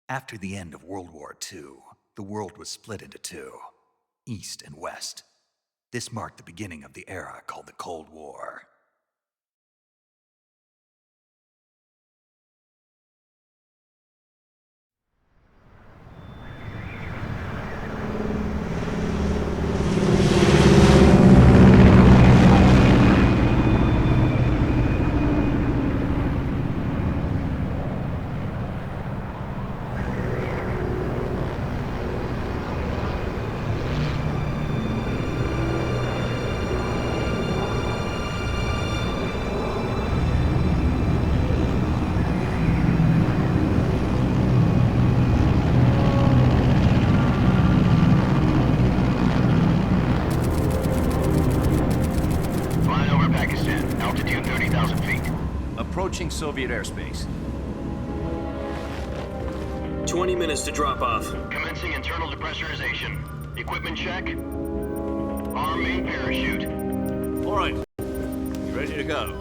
After the end of World War II, the world was split into two, East and West. This marked the beginning of the era called the Cold War. Approaching Soviet airspace. 20 minutes to drop off. Commencing internal depressurization. Equipment check. Arm main parachute. All right. You ready to go?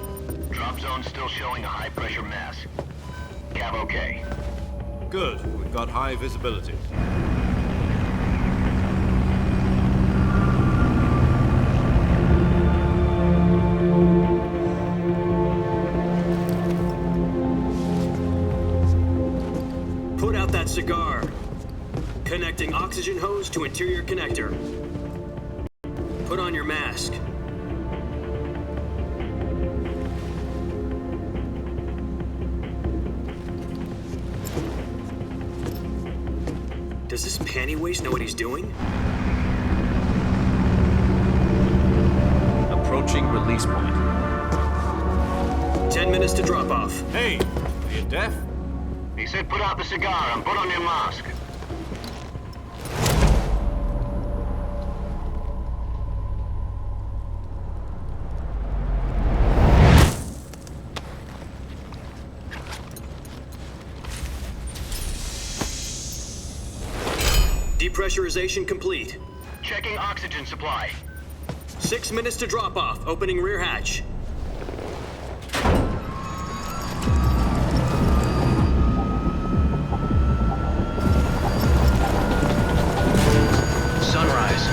Drop zone still showing a high pressure mass. Cav okay. Good. We've got high visibility. Put out that cigar. Connecting oxygen hose to interior connector. Put on your mask. Does this panty waste know what he's doing? Approaching release point. 10 minutes to drop off. Hey, are you deaf? He said put out the cigar and put on your mask. Depressurization complete. Checking oxygen supply. 6 minutes to drop off. Opening rear hatch. Sunrise.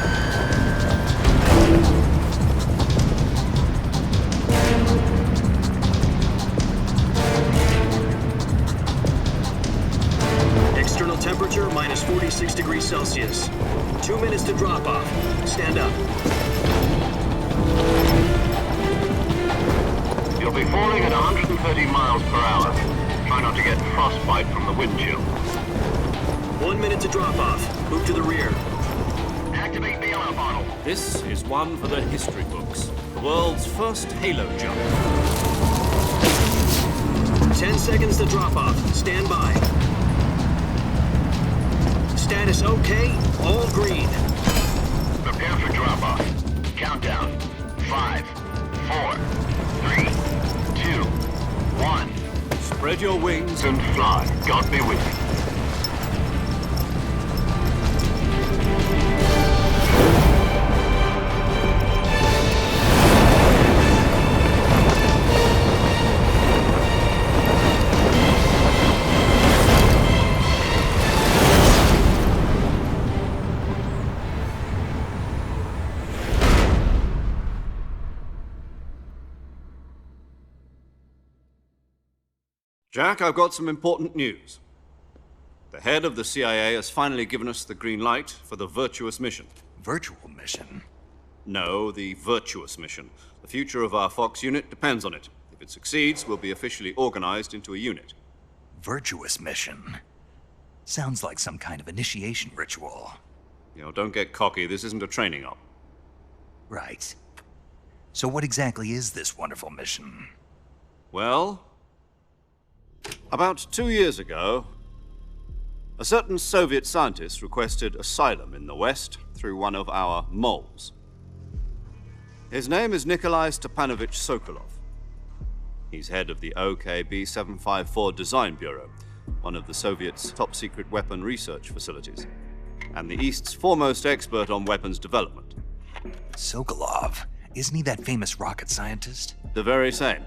External temperature minus 46 degrees Celsius. 2 minutes to drop off. Stand up. You'll be falling at 130 miles per hour. Try not to get frostbite from the wind chill. 1 minute to drop off. Move to the rear. Activate the yellow bottle. This is one for the history books. The world's first halo jump. 10 seconds to drop off. Stand by. Status okay. All green. Prepare for drop-off. Countdown. 5, 4, 3, 2, 1. Spread your wings And fly. God be with you. Jack, I've got some important news. The head of the CIA has finally given us the green light for the virtuous mission. Virtual mission? No, the virtuous mission. The future of our Fox unit depends on it. If it succeeds, we'll be officially organized into a unit. Virtuous mission? Sounds like some kind of initiation ritual. You know, don't get cocky. This isn't a training op. Right. So what exactly is this wonderful mission? Well, about 2 years ago, a certain Soviet scientist requested asylum in the West through one of our moles. His name is Nikolai Stepanovich Sokolov. He's head of the OKB 754 Design Bureau, one of the Soviets' top-secret weapon research facilities, and the East's foremost expert on weapons development. Sokolov? Isn't he that famous rocket scientist? The very same.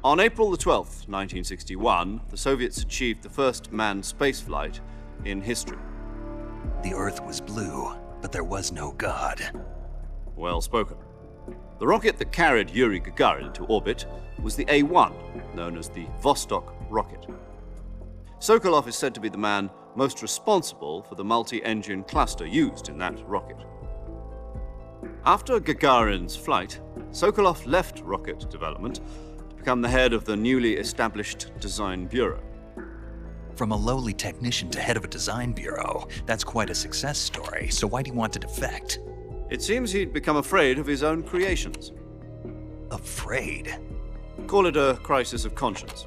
On April the 12th, 1961, the Soviets achieved the first manned spaceflight in history. The Earth was blue, but there was no God. Well spoken. The rocket that carried Yuri Gagarin to orbit was the A-1, known as the Vostok rocket. Sokolov is said to be the man most responsible for the multi-engine cluster used in that rocket. After Gagarin's flight, Sokolov left rocket development to become the head of the newly established Design Bureau. From a lowly technician to head of a design bureau, that's quite a success story, so why do you want to defect? It seems he'd become afraid of his own creations. Afraid? Call it a crisis of conscience.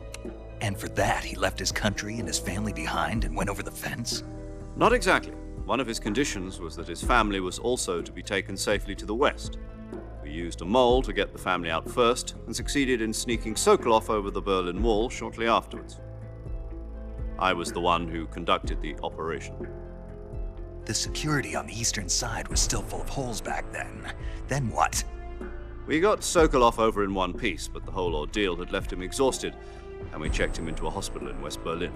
And for that, he left his country and his family behind and went over the fence? Not exactly. One of his conditions was that his family was also to be taken safely to the west. We used a mole to get the family out first and succeeded in sneaking Sokolov over the Berlin Wall shortly afterwards. I was the one who conducted the operation. The security on the eastern side was still full of holes back then. Then what? We got Sokolov over in one piece, but the whole ordeal had left him exhausted, and we checked him into a hospital in West Berlin.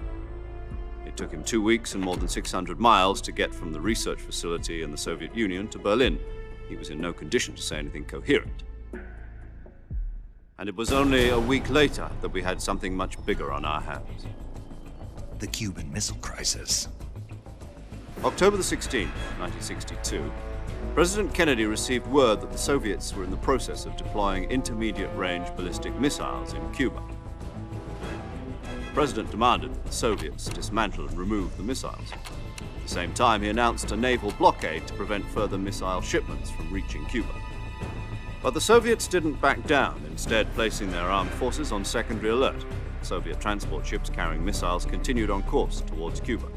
It took him 2 weeks and more than 600 miles to get from the research facility in the Soviet Union to Berlin. He was in no condition to say anything coherent. And it was only a week later that we had something much bigger on our hands. The Cuban Missile Crisis. October the 16th, 1962, President Kennedy received word that the Soviets were in the process of deploying intermediate-range ballistic missiles in Cuba. The President demanded that the Soviets dismantle and remove the missiles. At the same time, he announced a naval blockade to prevent further missile shipments from reaching Cuba. But the Soviets didn't back down, instead placing their armed forces on secondary alert. Soviet transport ships carrying missiles continued on course towards Cuba.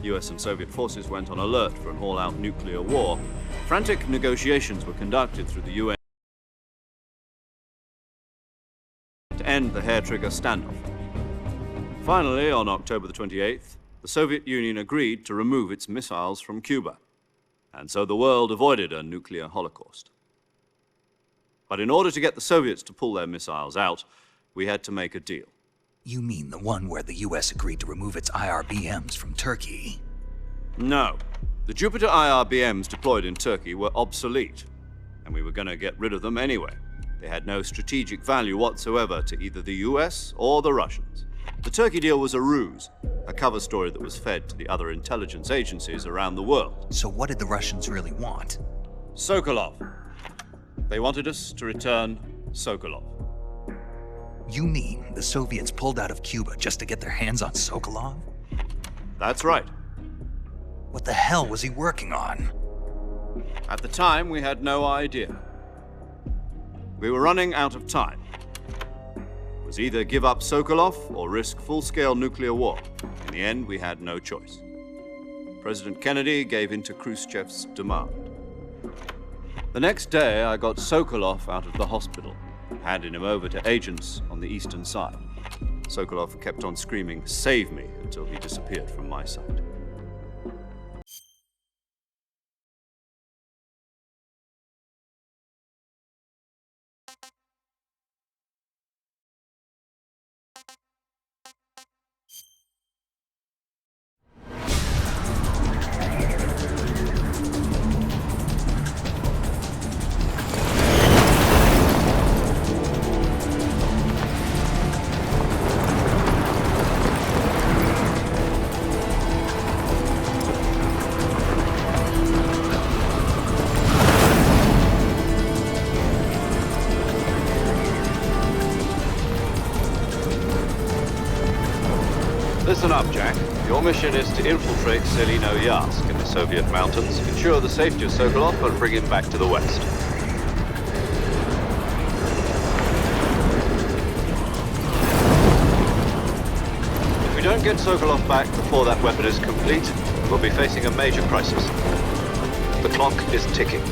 US and Soviet forces went on alert for an all-out nuclear war. Frantic negotiations were conducted through the UN to end the hair-trigger standoff. Finally, on October the 28th, the Soviet Union agreed to remove its missiles from Cuba, and so the world avoided a nuclear holocaust. But in order to get the Soviets to pull their missiles out, we had to make a deal. You mean the one where the US agreed to remove its IRBMs from Turkey? No. The Jupiter IRBMs deployed in Turkey were obsolete, and we were going to get rid of them anyway. They had no strategic value whatsoever to either the US or the Russians. The Turkey deal was a ruse, a cover story that was fed to the other intelligence agencies around the world. So what did the Russians really want? Sokolov. They wanted us to return Sokolov. You mean the Soviets pulled out of Cuba just to get their hands on Sokolov? That's right. What the hell was he working on? At the time, we had no idea. We were running out of time. It was either give up Sokolov or risk full-scale nuclear war. In the end, we had no choice. President Kennedy gave in to Khrushchev's demand. The next day, I got Sokolov out of the hospital, handing him over to agents on the eastern side. Sokolov kept on screaming, "Save me," until he disappeared from my sight. Listen up, Jack. Your mission is to infiltrate Selino-Yarsk in the Soviet mountains, ensure the safety of Sokolov, and bring him back to the west. If we don't get Sokolov back before that weapon is complete, we'll be facing a major crisis. The clock is ticking.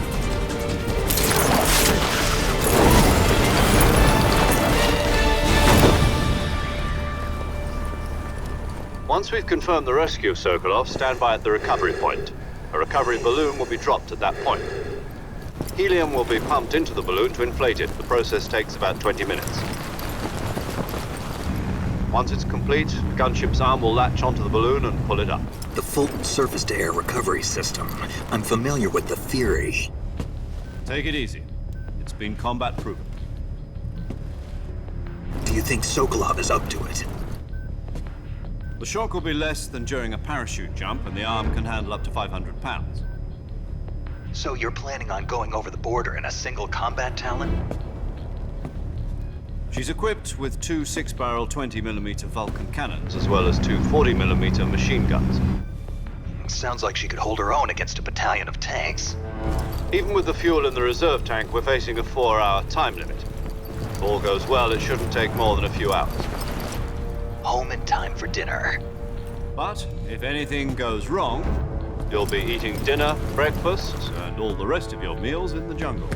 Once we've confirmed the rescue of Sokolov, stand by at the recovery point. A recovery balloon will be dropped at that point. Helium will be pumped into the balloon to inflate it. The process takes about 20 minutes. Once it's complete, the gunship's arm will latch onto the balloon and pull it up. The Fulton surface-to-air recovery system. I'm familiar with the theory. Take it easy. It's been combat proven. Do you think Sokolov is up to it? The shock will be less than during a parachute jump, and the arm can handle up to 500 pounds. So you're planning on going over the border in a single combat Talon? She's equipped with two 6-barrel 20mm Vulcan cannons, as well as two 40mm machine guns. Sounds like she could hold her own against a battalion of tanks. Even with the fuel in the reserve tank, we're facing a 4-hour time limit. If all goes well, it shouldn't take more than a few hours. Home in time for dinner. But if anything goes wrong, you'll be eating dinner, breakfast, and all the rest of your meals in the jungle.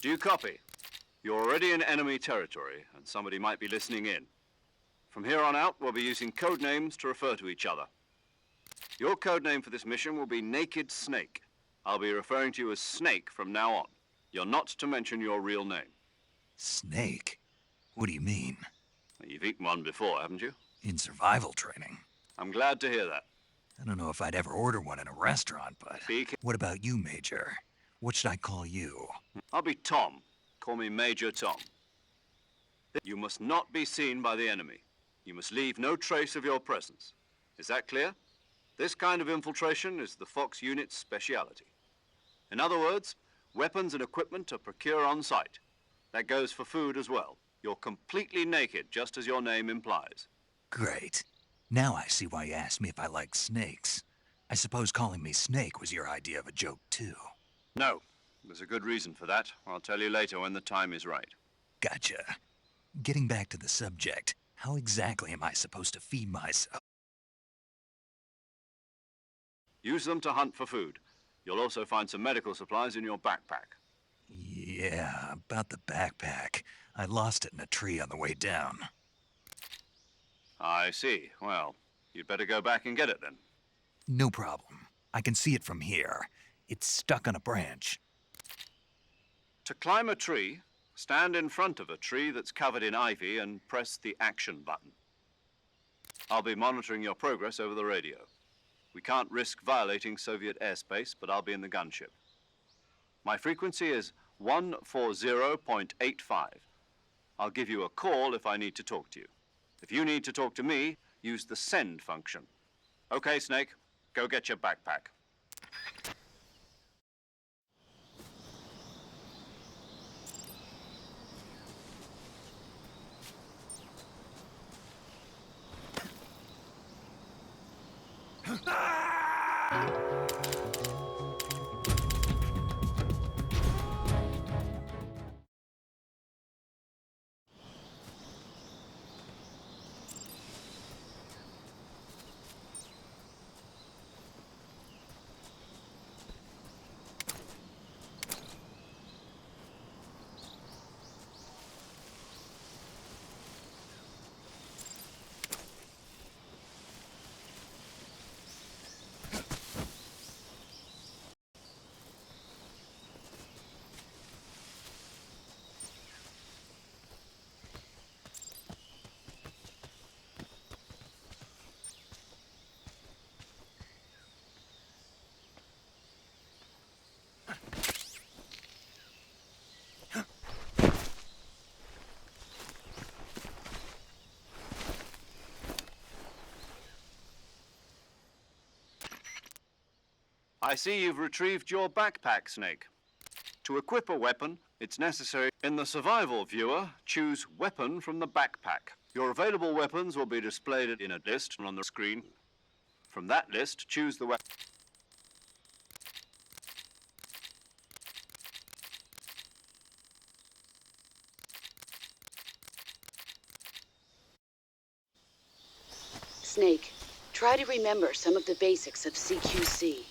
Do you copy? You're already in enemy territory, and somebody might be listening in. From here on out, we'll be using code names to refer to each other. Your code name for this mission will be Naked Snake. I'll be referring to you as Snake from now on. You're not to mention your real name. Snake? What do you mean? You've eaten one before, haven't you? In survival training. I'm glad to hear that. I don't know if I'd ever order one in a restaurant, but... What about you, Major? What should I call you? I'll be Tom. Call me Major Tom. You must not be seen by the enemy. You must leave no trace of your presence. Is that clear? This kind of infiltration is the Fox unit's speciality. In other words, weapons and equipment are procured on site. That goes for food as well. You're completely naked, just as your name implies. Great. Now I see why you asked me if I like snakes. I suppose calling me Snake was your idea of a joke, too. No. There's a good reason for that. I'll tell you later when the time is right. Gotcha. Getting back to the subject, how exactly am I supposed to feed myself? Use them to hunt for food. You'll also find some medical supplies in your backpack. Yeah, about the backpack. I lost it in a tree on the way down. I see. Well, you'd better go back and get it then. No problem. I can see it from here. It's stuck on a branch. To climb a tree, stand in front of a tree that's covered in ivy and press the action button. I'll be monitoring your progress over the radio. We can't risk violating Soviet airspace, but I'll be in the gunship. My frequency is 140.85. I'll give you a call if I need to talk to you. If you need to talk to me, use the send function. Okay, Snake, go get your backpack. I see you've retrieved your backpack, Snake. To equip a weapon, it's necessary. In the survival viewer, choose Weapon from the backpack. Your available weapons will be displayed in a list on the screen. From that list, choose the weapon. Snake, try to remember some of the basics of CQC.